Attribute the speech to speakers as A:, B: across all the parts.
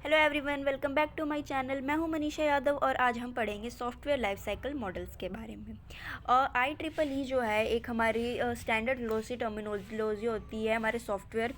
A: Hello everyone, welcome back to my channel. मैं हूं मनीषा यादव और आज हम पढ़ेंगे सॉफ्टवेयर लाइफ साइकिल मॉडल्स के बारे में। आई ट्रिपल ई जो है एक हमारी स्टैंडर्ड ग्लोसी टर्मिनोलॉजी होती है हमारे सॉफ्टवेयर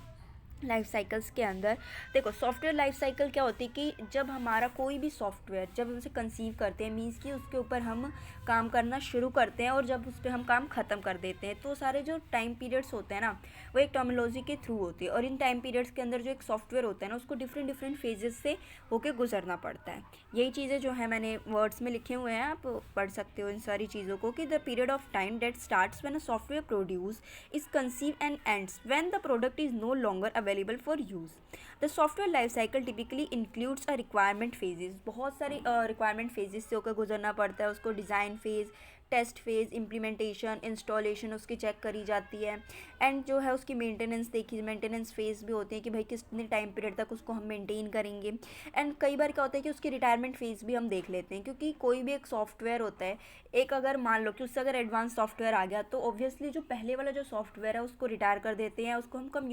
A: लाइफ साइकिल्स के अंदर। देखो, सॉफ्टवेयर लाइफ साइकिल क्या होती है कि जब हमारा कोई भी सॉफ्टवेयर जब हम उसे कंसीव करते हैं, मीन्स कि उसके ऊपर हम काम करना शुरू करते हैं और जब उस पर हम काम ख़त्म कर देते हैं, तो सारे जो टाइम पीरियड्स होते हैं ना, वो एक टर्मिनोलॉजी के थ्रू होती है। और इन टाइम पीरियड्स के अंदर जो एक सॉफ्टवेयर होता है ना, उसको डिफरेंट डिफरेंट फेजेस से होकर गुजरना पड़ता है। यही चीज़ें जो है मैंने वर्ड्स में लिखे हुए हैं, आप पढ़ सकते हो इन सारी चीज़ों को कि the period of time that starts when a software produce is conceive and ends when the product is no longer available for use. The software life cycle typically includes a requirement phases. बहुत सारी requirement phases से होकर गुजरना पड़ता है उसको। Design phase, test phase, implementation, installation उसकी check करी जाती है, एंड जो है उसकी मेंटेनेंस देखी, मेंटेनेंस फेज़ भी होती है कि भाई कितने टाइम पीरियड तक उसको हम मेंटेन करेंगे। एंड कई बार क्या होता है कि उसकी रिटायरमेंट फेज़ भी हम देख लेते हैं, क्योंकि कोई भी एक सॉफ्टवेयर होता है, एक अगर मान लो कि उससे अगर एडवांस सॉफ्टवेयर आ गया तो ऑब्वियसली जो पहले वाला जो सॉफ्टवेयर है उसको रिटायर कर देते हैं, उसको हम कम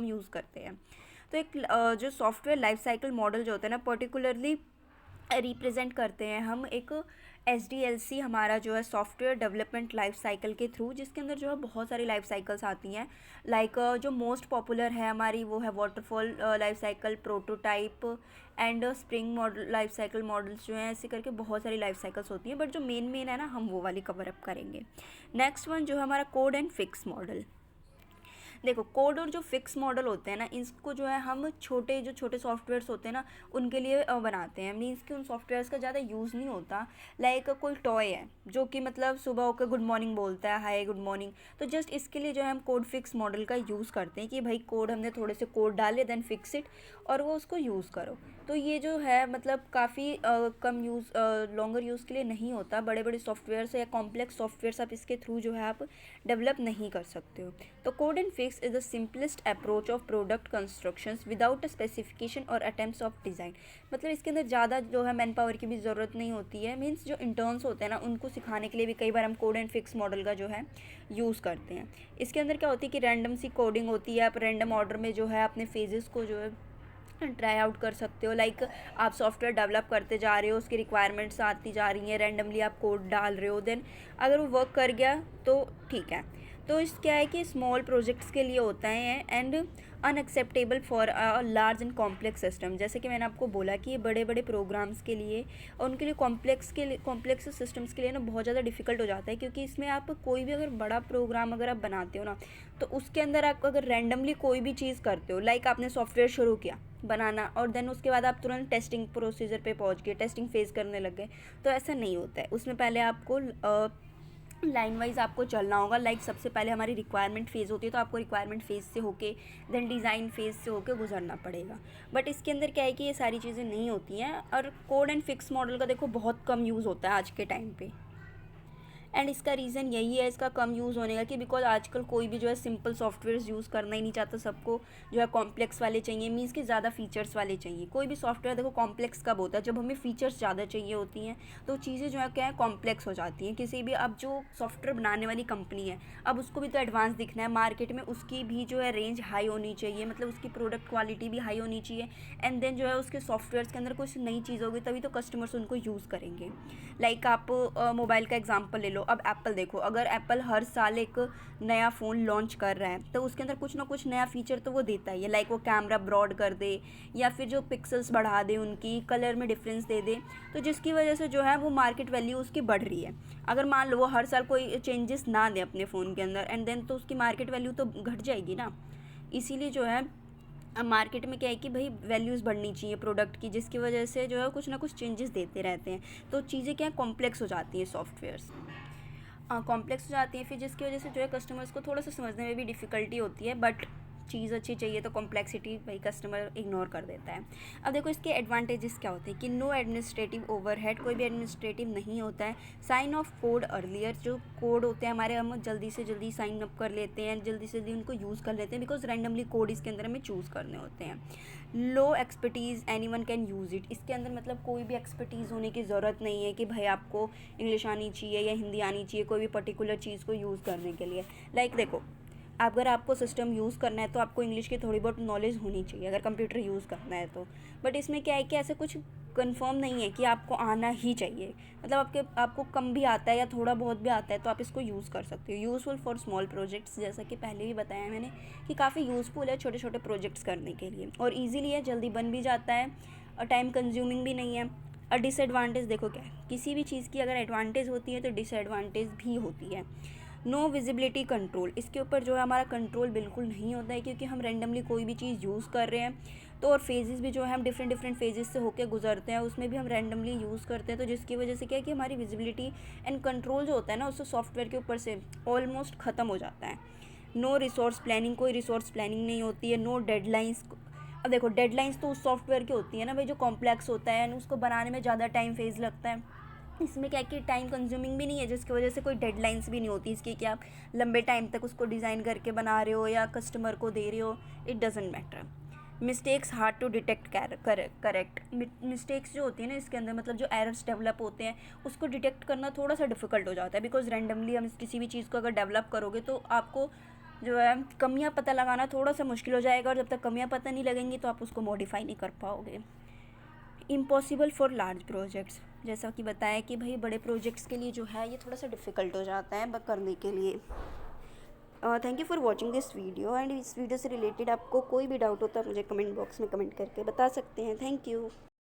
A: यूज़ करते हैं। तो एक जो सॉफ्टवेयर लाइफ साइकिल मॉडल जो होता है ना, पर्टिकुलरली रिप्रेजेंट करते हैं हम एक SDLC हमारा जो है सॉफ्टवेयर डेवलपमेंट लाइफ साइकिल के थ्रू, जिसके अंदर जो है बहुत सारी लाइफ साइकिल्स आती हैं। लाइक जो मोस्ट पॉपुलर है हमारी वो है waterfall life cycle, prototype and spring model life cycle models जो हैं, ऐसे करके बहुत सारी लाइफ साइकिल्स होती हैं। बट जो मेन है ना, हम वो वाली कवर अप करेंगे। नेक्स्ट वन जो है हमारा कोड एंड फिक्स मॉडल। देखो, कोड और जो फिक्स मॉडल होते हैं ना, इसको जो है हम जो छोटे सॉफ्टवेयर्स होते हैं ना, उनके लिए बनाते हैं। मीन्स कि उन सॉफ्टवेयर्स का ज़्यादा यूज़ नहीं होता। लाइक कोई टॉय है जो कि मतलब सुबह होकर गुड मॉर्निंग बोलता है, हाय गुड मॉर्निंग, तो जस्ट इसके लिए जो है हम कोड फिक्स मॉडल का यूज़ करते हैं कि भाई कोड हमने थोड़े से कोड डाले, देन फिक्स इट, और वो उसको यूज़ करो। तो ये जो है मतलब काफ़ी कम यूज़, लॉन्गर यूज़ के लिए नहीं होता। बड़े बड़े सॉफ्टवेयर्स या कॉम्प्लेक्स सॉफ्टवेयर्स आप इसके थ्रू जो है आप डेवलप नहीं कर सकते हो। तो code and fix is the simplest approach of product constructions without a specification or attempts of design. मतलब इसके अंदर ज़्यादा जो है मैन पावर की भी ज़रूरत नहीं होती है। मीन्स जो इंटर्न्स होते हैं ना, उनको सिखाने के लिए भी कई बार हम कोड एंड फिक्स मॉडल का जो है यूज़ करते हैं। इसके अंदर क्या होती है कि रैंडम सी कोडिंग होती है। आप रैंडम ऑर्डर में जो है अपने फेजेस को जो है ट्राई आउट कर सकते हो। लाइक आप सॉफ्टवेयर डेवलप करते जा रहे हो, उसकी रिक्वायरमेंट्स आती जा रही हैं, रैंडमली आप कोड डाल रहे हो, देन अगर वो वर्क कर गया तो ठीक है। तो इस क्या है कि स्मॉल प्रोजेक्ट्स के लिए होता है and unacceptable for a large and complex system. जैसे कि मैंने आपको बोला कि ये बड़े बड़े प्रोग्राम्स के लिए और उनके लिए कॉम्प्लेक्स सिस्टम्स के लिए ना बहुत ज़्यादा डिफिकल्ट हो जाता है, क्योंकि इसमें आप कोई भी अगर बड़ा प्रोग्राम अगर आप बनाते हो ना, तो उसके अंदर आप अगर रैंडमली कोई भी चीज़ करते हो, लाइक आपने सॉफ्टवेयर शुरू किया बनाना और देन उसके बाद आप तुरंत टेस्टिंग प्रोसीजर पे पहुंच गए, टेस्टिंग फेज़ करने लग गए, तो ऐसा नहीं होता है। उसमें पहले आपको लाइन वाइज आपको चलना होगा। लाइक सबसे पहले हमारी रिक्वायरमेंट फ़ेज़ होती है, तो आपको रिक्वायरमेंट फ़ेज़ से होके देन डिज़ाइन फ़ेज़ से होके गुजरना पड़ेगा। बट इसके अंदर क्या है कि ये सारी चीज़ें नहीं होती हैं, और कोड एंड फिक्स मॉडल का देखो बहुत कम यूज़ होता है आज के टाइम पे। एंड इसका रीज़न यही है इसका कम यूज़ होने का कि बिकॉज आजकल कोई भी जो है सिंपल सॉफ्टवेयर यूज़ करना ही नहीं चाहता। सबको जो है कॉम्प्लेक्स वाले चाहिए, मीन्स कि ज़्यादा फीचर्स वाले चाहिए। कोई भी सॉफ्टवेयर देखो कॉम्प्लेक्स कब होता है, जब हमें फीचर्स ज़्यादा चाहिए होती हैं, तो चीज़ें जो है क्या है कॉम्प्लेक्स हो जाती हैं। किसी भी अब जो सॉफ्टवेयर बनाने वाली कंपनी है, अब उसको भी तो एडवांस दिखना है मार्केट में, उसकी भी जो है रेंज हाई होनी चाहिए, मतलब उसकी प्रोडक्ट क्वालिटी भी हाई होनी चाहिए। एंड देन जो है उसके सॉफ्टवेयर्स के अंदर कुछ नई चीज़ होगी, तभी तो कस्टमर्स उनको यूज़ करेंगे। लाइक आप मोबाइल का एग्जांपल ले लो। अब एप्पल देखो, अगर एप्पल हर साल एक नया फ़ोन लॉन्च कर रहा है, तो उसके अंदर कुछ ना कुछ नया फीचर तो वो देता ही है। लाइक वो कैमरा ब्रॉड कर दे, या फिर जो पिक्सल्स बढ़ा दे, उनकी कलर में डिफरेंस दे दे, तो जिसकी वजह से जो है वो मार्केट वैल्यू उसकी बढ़ रही है। अगर मान लो वो हर साल कोई चेंजेस ना दे अपने फ़ोन के अंदर, एंड देन तो उसकी मार्केट वैल्यू तो घट जाएगी ना। इसीलिए जो है अब मार्केट में क्या है कि भाई वैल्यूज़ बढ़नी चाहिए प्रोडक्ट की, जिसकी वजह से जो है कुछ ना कुछ चेंजेस देते रहते हैं। तो चीज़ें क्या है कॉम्प्लेक्स हो जाती हैं, सॉफ्टवेयर्स कॉम्प्लेक्स हो जाती हैं, फिर जिसकी वजह से जो है कस्टमर्स को थोड़ा सा समझने में भी डिफ़िकल्टी होती है। बट चीज़ अच्छी चाहिए तो कॉम्प्लेक्सिटी भाई कस्टमर इग्नोर कर देता है। अब देखो इसके एडवांटेजेस क्या होते हैं कि नो एडमिनिस्ट्रेटिव ओवरहेड, कोई भी एडमिनिस्ट्रेटिव नहीं होता है। साइन ऑफ कोड अर्लियर, जो कोड होते हैं हमारे हम जल्दी से जल्दी साइन अप कर लेते हैं, जल्दी से जल्दी उनको यूज़ कर लेते हैं, बिकॉज रैंडमली कोड इसके अंदर हमें चूज़ करने होते हैं। Low expertise, anyone can use it, इसके अंदर मतलब कोई भी एक्सपर्टीज़ होने की ज़रूरत नहीं है कि भाई आपको इंग्लिश आनी चाहिए या हिंदी आनी चाहिए कोई भी पर्टिकुलर चीज़ को यूज़ करने के लिए। लाइक देखो अगर आपको सिस्टम यूज़ करना है तो आपको इंग्लिश की थोड़ी बहुत नॉलेज होनी चाहिए अगर कंप्यूटर यूज़ करना है तो। बट इसमें क्या है कि ऐसे कुछ कंफर्म नहीं है कि आपको आना ही चाहिए, मतलब आपको कम भी आता है या थोड़ा बहुत भी आता है तो आप इसको यूज़ कर सकते हो। यूज़फुल फॉर स्मॉल प्रोजेक्ट्स, जैसा कि पहले भी बताया मैंने कि काफ़ी यूज़फुल है छोटे छोटे प्रोजेक्ट्स करने के लिए, और ईजिली है, जल्दी बन भी जाता है और टाइम कंज्यूमिंग भी नहीं है। और डिसएडवांटेज देखो क्या है, किसी भी चीज़ की अगर एडवांटेज होती है तो डिसएडवांटेज भी होती है। नो विजिबिलिटी कंट्रोल, इसके ऊपर जो है हमारा कंट्रोल बिल्कुल नहीं होता है, क्योंकि हम रेंडमली कोई भी चीज़ यूज़ कर रहे हैं तो, और फेजेस भी जो है हम डिफरेंट डिफरेंट फेजेस से होकर गुजरते हैं, उसमें भी हम रेंडमली यूज़ करते हैं, तो जिसकी वजह से क्या है कि हमारी विजिबिलिटी एंड कंट्रोल जो होता है ना उससे सॉफ्टवेयर के ऊपर से ऑलमोस्ट ख़त्म हो जाता है। नो रिसोर्स प्लानिंग, कोई रिसोर्स प्लानिंग नहीं होती है। नो डेडलाइंस, अब देखो डेडलाइंस तो उस सॉफ्टवेयर की होती है ना भाई जो कॉम्प्लेक्स होता है, उसको बनाने में ज़्यादा टाइम फेज लगता है। इसमें क्या है कि टाइम कंज्यूमिंग भी नहीं है, जिसकी वजह से कोई डेडलाइंस भी नहीं होती इसकी कि आप लंबे टाइम तक उसको डिज़ाइन करके बना रहे हो या कस्टमर को दे रहे हो, it doesn't matter. Mistakes hard to detect correct, mistakes जो होती है ना इसके अंदर, मतलब जो एरर्स डेवलप होते हैं उसको डिटेक्ट करना थोड़ा सा डिफिकल्ट हो जाता है, बिकॉज रैंडमली हम किसी भी चीज़ को अगर डेवलप करोगे तो आपको जो है कमियां पता लगाना थोड़ा सा मुश्किल हो जाएगा, और जब तक कमियां पता नहीं लगेंगी तो आप उसको मॉडिफाई नहीं कर पाओगे। इम्पॉसिबल फॉर लार्ज प्रोजेक्ट्स, जैसा कि बताया कि भाई बड़े प्रोजेक्ट्स के लिए जो है ये थोड़ा सा डिफ़िकल्ट हो जाता है करने के लिए। Thank you for watching this video, and इस वीडियो से रिलेटेड आपको कोई भी डाउट हो तो आप मुझे कमेंट बॉक्स में कमेंट करके बता सकते हैं। Thank you.